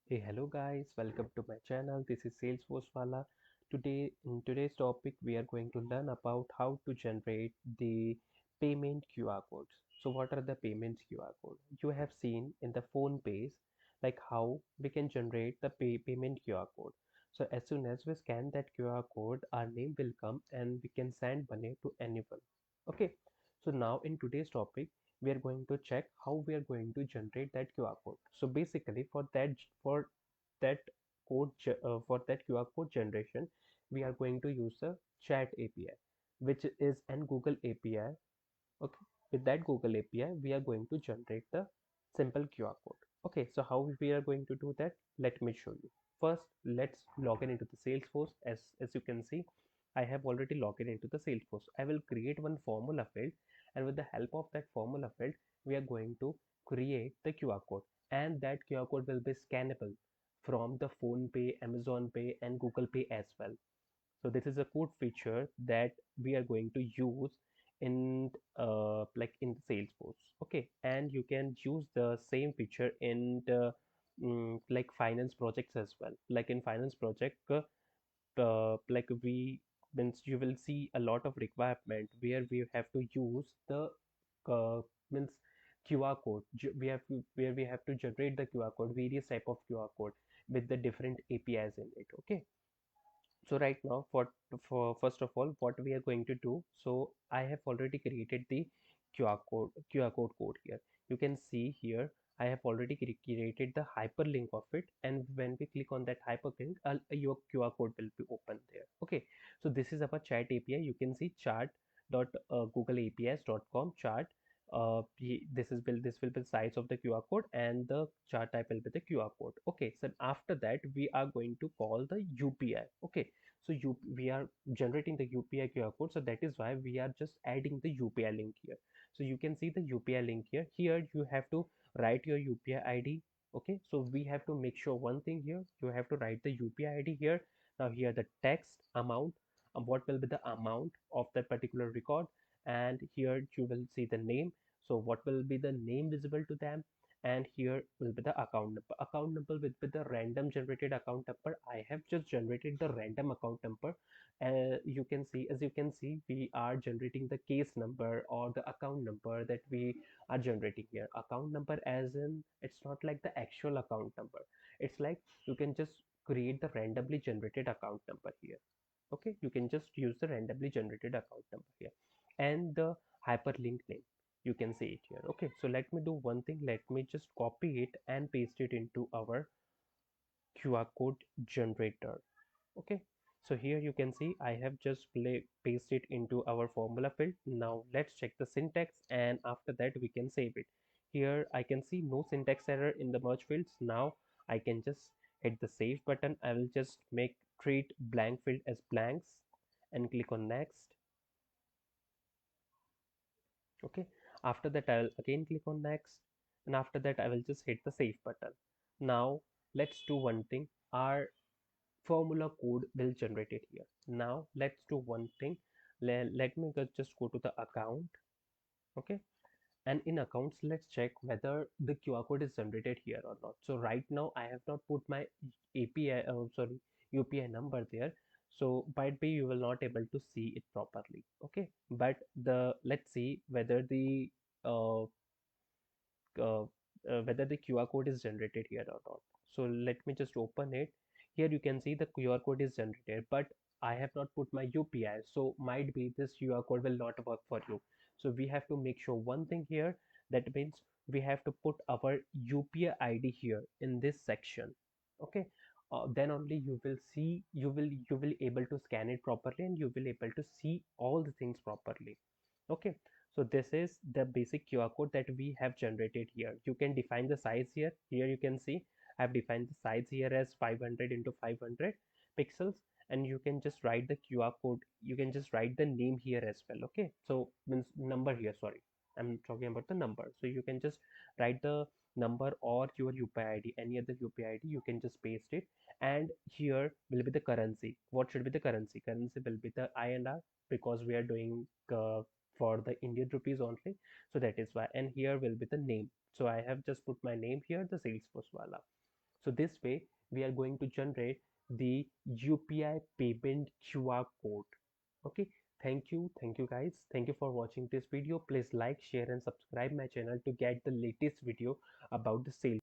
Hey, hello guys, welcome to my channel. This is Salesforce Wala. Today, in today's topic, we are going to learn about how to generate the payment QR codes. So, what are the payments QR code? You have seen in the phone pays, like how we can generate the payment QR code. So, as soon as we scan that QR code, our name will come and we can send money to anyone. Okay. So now in today's topic, we are going to check how we are going to generate that QR code. So basically for that for that QR code generation, we are going to use the chat API, which is an Google API. Okay, with that Google API, we are going to generate the simple QR code. Okay, so how we are going to do that? Let me show you. First, let's log in into the Salesforce. As you can see, I have already logged in into the Salesforce. I will create one formula field, and with the help of that formula field, we are going to create the QR code, and that QR code will be scannable from the phone pay, Amazon Pay, and Google Pay as well. So this is a code feature that we are going to use in like in the Salesforce. Okay, and you can use the same feature in the like finance projects as well. Like in finance project, like we means you will see a lot of requirement where we have to use the means QR code. We have to, where we have to generate the QR code, various type of QR code with the different APIs in it. Okay, so right now for first of all what we are going to do, so I have already created the qr code here. You can see here I have already created the hyperlink of it, and when we click on that hyperlink, your QR code will be open there. Okay, so this is our chat API. You can see chart dot googleapis.com chart. This will be the size of the QR code, and the chart type will be the QR code. Okay, so after that we are going to call the UPI. Okay, so we are generating the UPI QR code, so that is why we are just adding the UPI link here. So you can see the UPI link here you have to write your UPI ID. Okay, so we have to make sure one thing here, you have to write the UPI ID here. Now here the text amount, what will be the amount of that particular record, and here you will see the name. So what will be the name visible to them, and here will be the account number will be the random generated account number. I have just generated the random account number. You can see, as you can see, we are generating the case number or the account number that we are generating here. Account number as in, it's not like the actual account number. It's like you can just create the randomly generated account number here. Okay, you can just use the randomly generated account number here, and the hyperlink name, you can see it here. Okay, so let me do one thing. Let me just copy it and paste it into our QR code generator. Okay, so here you can see I have just paste it into our formula field. Now let's check the syntax, and after that we can save it. Here I can see no syntax error in the merge fields. Now I can just hit the save button. I will just make treat blank field as blanks and click on next. Okay, after that I will again click on next, and after that I will just hit the save button. Now let's do one thing. Our formula code will generate it here. Now let's do one thing. Let me just go to the account. Okay, and in accounts let's check whether the QR code is generated here or not. So right now I have not put my API, sorry, UPI number there, so might be you will not able to see it properly. Okay, but the let's see uh, whether the QR code is generated here or not. So let me just open it. Here you can see the QR code is generated, but I have not put my UPI, so might be this QR code will not work for you. So we have to make sure one thing here. That means we have to put our UPI ID here in this section. Okay, then only you will see, you will able to scan it properly, and you will able to see all the things properly. Okay, so this is the basic QR code that we have generated here. You can define the size here. Here you can see I've defined the size here as 500 into 500 pixels, and you can just write the QR code. You can just write the name here as well. Okay, so means number here, sorry, I'm talking about the number. So you can just write the number or your UPI ID, any other UPI ID, you can just paste it. And here will be the currency. What should be the currency? Currency will be the INR, because we are doing for the Indian rupees only. So that is why. And here will be the name. So I have just put my name here, the Salesforce Wala. So this way we are going to generate the UPI payment QR code. Okay, thank you guys, thank you for watching this video. Please like, share and subscribe my channel to get the latest video about the sales.